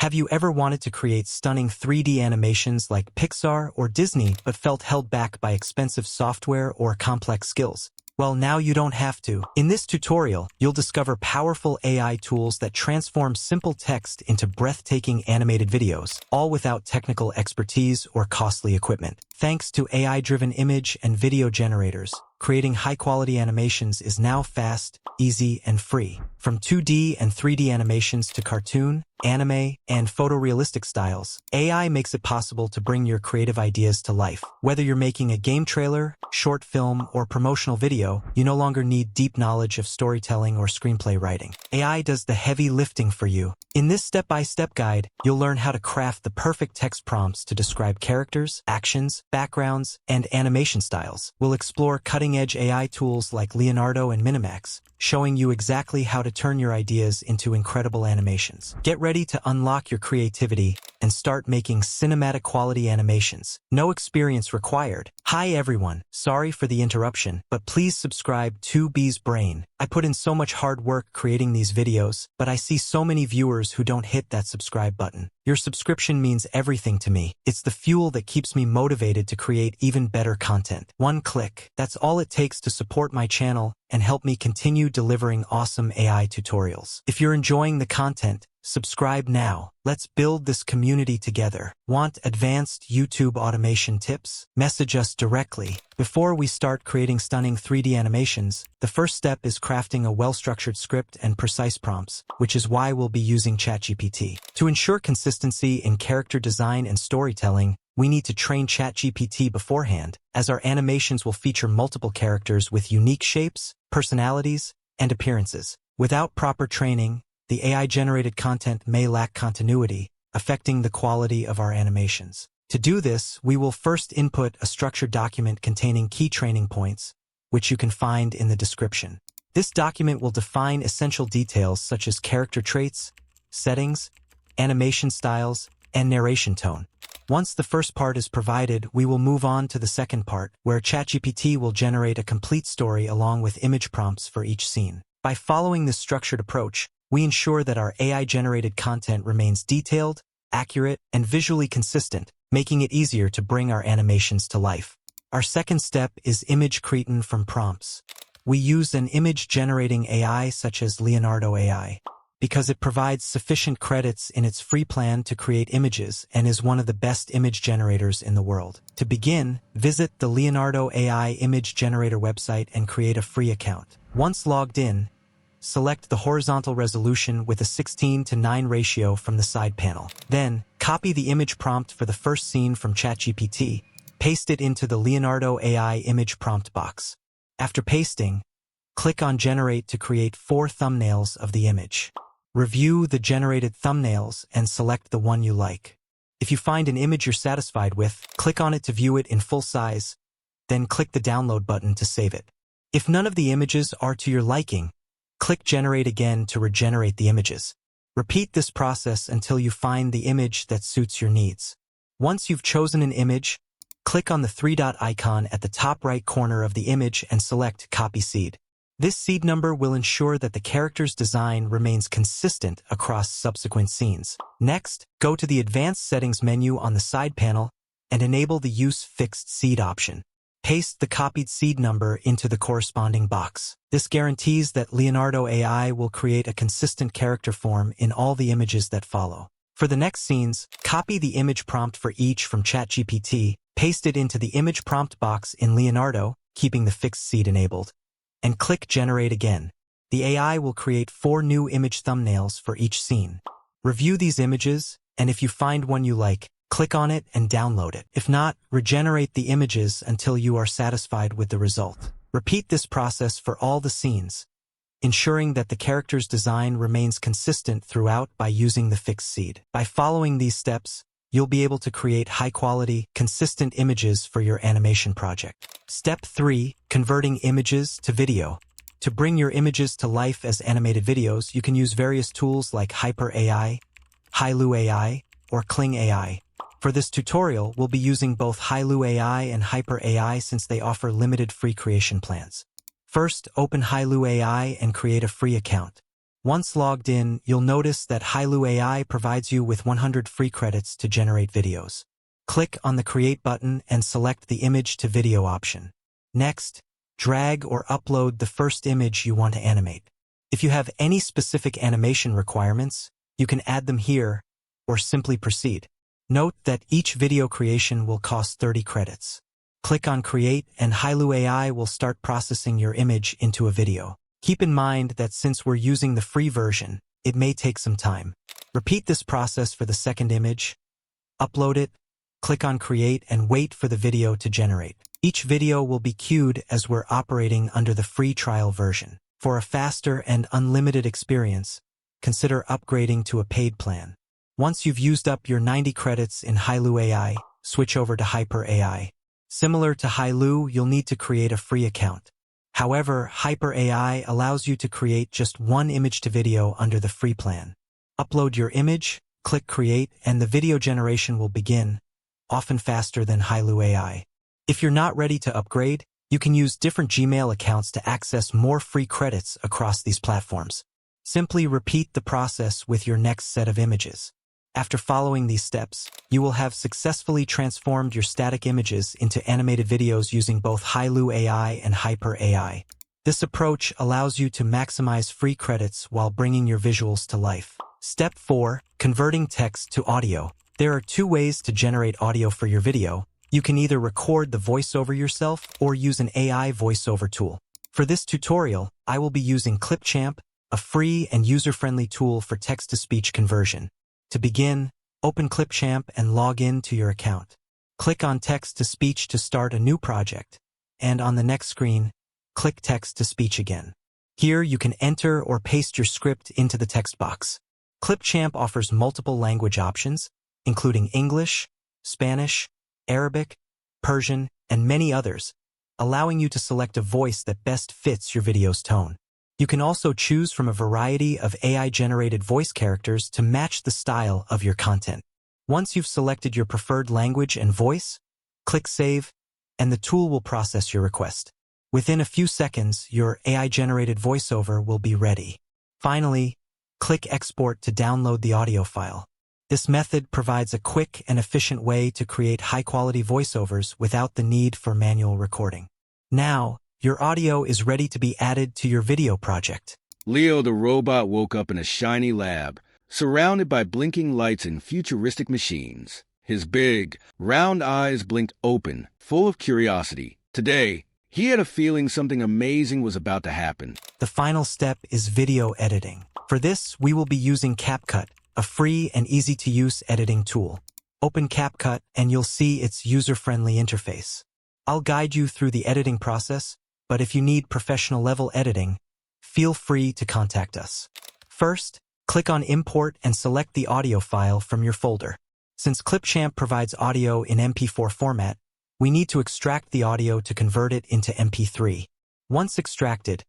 Have you ever wanted to create stunning 3D animations like Pixar or Disney but felt held back by expensive software or complex skills? Well, now you don't have to. In this tutorial, you'll discover powerful AI tools that transform simple text into breathtaking animated videos, all without technical expertise or costly equipment. Thanks to AI-driven image and video generators, creating high-quality animations is now fast, easy, and free. From 2D and 3D animations to cartoon, anime, and photorealistic styles, AI makes it possible to bring your creative ideas to life. Whether you're making a game trailer, short film, or promotional video, you no longer need deep knowledge of storytelling or screenplay writing. AI does the heavy lifting for you. In this step-by-step guide, you'll learn how to craft the perfect text prompts to describe characters, actions, backgrounds, and animation styles. We'll explore cutting-edge AI tools like Leonardo and Minimax, showing you exactly how to turn your ideas into incredible animations. Get ready to unlock your creativity and start making cinematic quality animations. No experience required. Hi everyone, sorry for the interruption, but please subscribe to B's Brain. I put in so much hard work creating these videos, but I see so many viewers who don't hit that subscribe button. Your subscription means everything to me. It's the fuel that keeps me motivated to create even better content. One click. That's all it takes to support my channel and help me continue delivering awesome AI tutorials. If you're enjoying the content, subscribe now. Let's build this community together. Want advanced YouTube automation tips? Message us directly. Before we start creating stunning 3D animations, the first step is crafting a well-structured script and precise prompts, which is why we'll be using ChatGPT. To ensure consistency in character design and storytelling, we need to train ChatGPT beforehand, as our animations will feature multiple characters with unique shapes, personalities, and appearances. Without proper training, the AI-generated content may lack continuity, affecting the quality of our animations. To do this, we will first input a structured document containing key training points, which you can find in the description. This document will define essential details such as character traits, settings, animation styles, and narration tone. Once the first part is provided, we will move on to the second part, where ChatGPT will generate a complete story along with image prompts for each scene. By following this structured approach, we ensure that our AI-generated content remains detailed, accurate, and visually consistent, making it easier to bring our animations to life. Our second step is image creation from prompts. We use an image-generating AI such as leonardo.ai, because it provides sufficient credits in its free plan to create images and is one of the best image generators in the world. To begin, visit the Leonardo.ai image generator website and create a free account. Once logged in, select the horizontal resolution with a 16:9 ratio from the side panel. Then, copy the image prompt for the first scene from ChatGPT, paste it into the Leonardo.ai image prompt box. After pasting, click on Generate to create 4 thumbnails of the image. Review the generated thumbnails and select the one you like. If you find an image you're satisfied with, click on it to view it in full size, then click the download button to save it. If none of the images are to your liking, click Generate again to regenerate the images. Repeat this process until you find the image that suits your needs. Once you've chosen an image, click on the 3-dot icon at the top right corner of the image and select Copy Seed. This seed number will ensure that the character's design remains consistent across subsequent scenes. Next, go to the Advanced Settings menu on the side panel and enable the Use Fixed Seed option. Paste the copied seed number into the corresponding box. This guarantees that Leonardo.ai will create a consistent character form in all the images that follow. For the next scenes, copy the image prompt for each from ChatGPT, paste it into the image prompt box in Leonardo, keeping the fixed seed enabled, and click Generate again. The AI will create 4 new image thumbnails for each scene. Review these images, and if you find one you like, click on it and download it. If not, regenerate the images until you are satisfied with the result. Repeat this process for all the scenes, ensuring that the character's design remains consistent throughout by using the fixed seed. By following these steps, you'll be able to create high-quality, consistent images for your animation project. Step 3. Converting images to video. To bring your images to life as animated videos, you can use various tools like Hyper AI, Hailu AI, or Kling AI. For this tutorial, we'll be using both Hailu AI and Hyper AI since they offer limited free creation plans. First, open Hailu AI and create a free account. Once logged in, you'll notice that Hailu AI provides you with 100 free credits to generate videos. Click on the Create button and select the Image to Video option. Next, drag or upload the first image you want to animate. If you have any specific animation requirements, you can add them here, or simply proceed. Note that each video creation will cost 30 credits. Click on Create and Hailu AI will start processing your image into a video. Keep in mind that since we're using the free version, it may take some time. Repeat this process for the second image, upload it, click on Create and wait for the video to generate. Each video will be queued as we're operating under the free trial version. For a faster and unlimited experience, consider upgrading to a paid plan. Once you've used up your 90 credits in Hailu AI, switch over to Hyper AI. Similar to Hailu, you'll need to create a free account. However, Hyper AI allows you to create just one image to video under the free plan. Upload your image, click Create, and the video generation will begin, often faster than Hailu AI. If you're not ready to upgrade, you can use different Gmail accounts to access more free credits across these platforms. Simply repeat the process with your next set of images. After following these steps, you will have successfully transformed your static images into animated videos using both Hailu AI and Hyper AI. This approach allows you to maximize free credits while bringing your visuals to life. Step 4. Converting text to audio. There are two ways to generate audio for your video. You can either record the voiceover yourself or use an AI voiceover tool. For this tutorial, I will be using Clipchamp, a free and user-friendly tool for text-to-speech conversion. To begin, open Clipchamp and log in to your account. Click on Text-to-Speech to start a new project, and on the next screen, click Text-to-Speech again. Here you can enter or paste your script into the text box. Clipchamp offers multiple language options, including English, Spanish, Arabic, Persian, and many others, allowing you to select a voice that best fits your video's tone. You can also choose from a variety of AI-generated voice characters to match the style of your content. Once you've selected your preferred language and voice, click Save, and the tool will process your request. Within a few seconds, your AI-generated voiceover will be ready. Finally, click Export to download the audio file. This method provides a quick and efficient way to create high-quality voiceovers without the need for manual recording. Now, your audio is ready to be added to your video project. Leo the robot woke up in a shiny lab, surrounded by blinking lights and futuristic machines. His big, round eyes blinked open, full of curiosity. Today, he had a feeling something amazing was about to happen. The final step is video editing. For this, we will be using CapCut, a free and easy-to-use editing tool. Open CapCut and you'll see its user-friendly interface. I'll guide you through the editing process, but if you need professional-level editing, feel free to contact us. First, click on Import and select the audio file from your folder. Since Clipchamp provides audio in MP4 format, we need to extract the audio to convert it into MP3. Once extracted,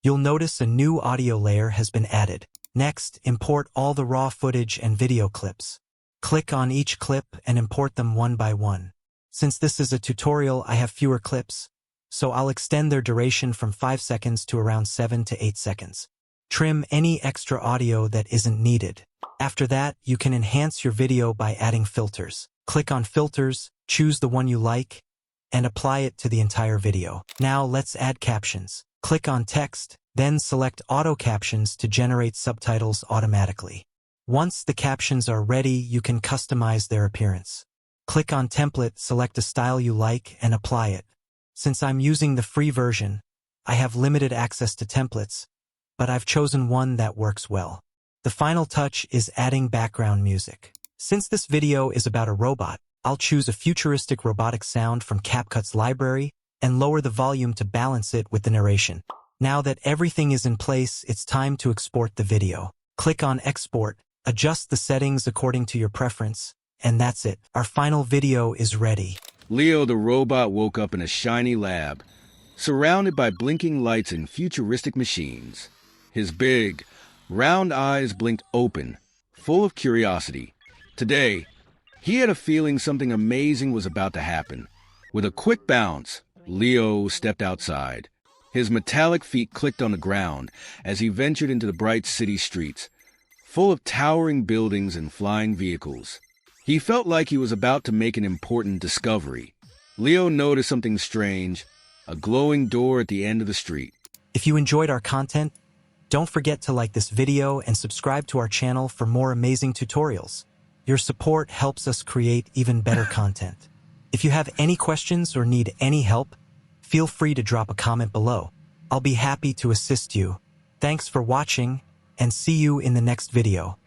you'll notice a new audio layer has been added. Next, import all the raw footage and video clips. Click on each clip and import them one by one. Since this is a tutorial, I have fewer clips, so I'll extend their duration from 5 seconds to around 7 to 8 seconds. Trim any extra audio that isn't needed. After that, you can enhance your video by adding filters. Click on Filters, choose the one you like, and apply it to the entire video. Now let's add captions. Click on Text, then select Auto Captions to generate subtitles automatically. Once the captions are ready, you can customize their appearance. Click on Template, select a style you like, and apply it. Since I'm using the free version, I have limited access to templates, but I've chosen one that works well. The final touch is adding background music. Since this video is about a robot, I'll choose a futuristic robotic sound from CapCut's library and lower the volume to balance it with the narration. Now that everything is in place, it's time to export the video. Click on Export, adjust the settings according to your preference, and that's it. Our final video is ready. Leo the robot woke up in a shiny lab, surrounded by blinking lights and futuristic machines. His big, round eyes blinked open, full of curiosity. Today, he had a feeling something amazing was about to happen. With a quick bounce, Leo stepped outside. His metallic feet clicked on the ground as he ventured into the bright city streets, full of towering buildings and flying vehicles. He felt like he was about to make an important discovery. Leo noticed something strange, a glowing door at the end of the street. If you enjoyed our content, don't forget to like this video and subscribe to our channel for more amazing tutorials. Your support helps us create even better content. If you have any questions or need any help, feel free to drop a comment below. I'll be happy to assist you. Thanks for watching, and see you in the next video.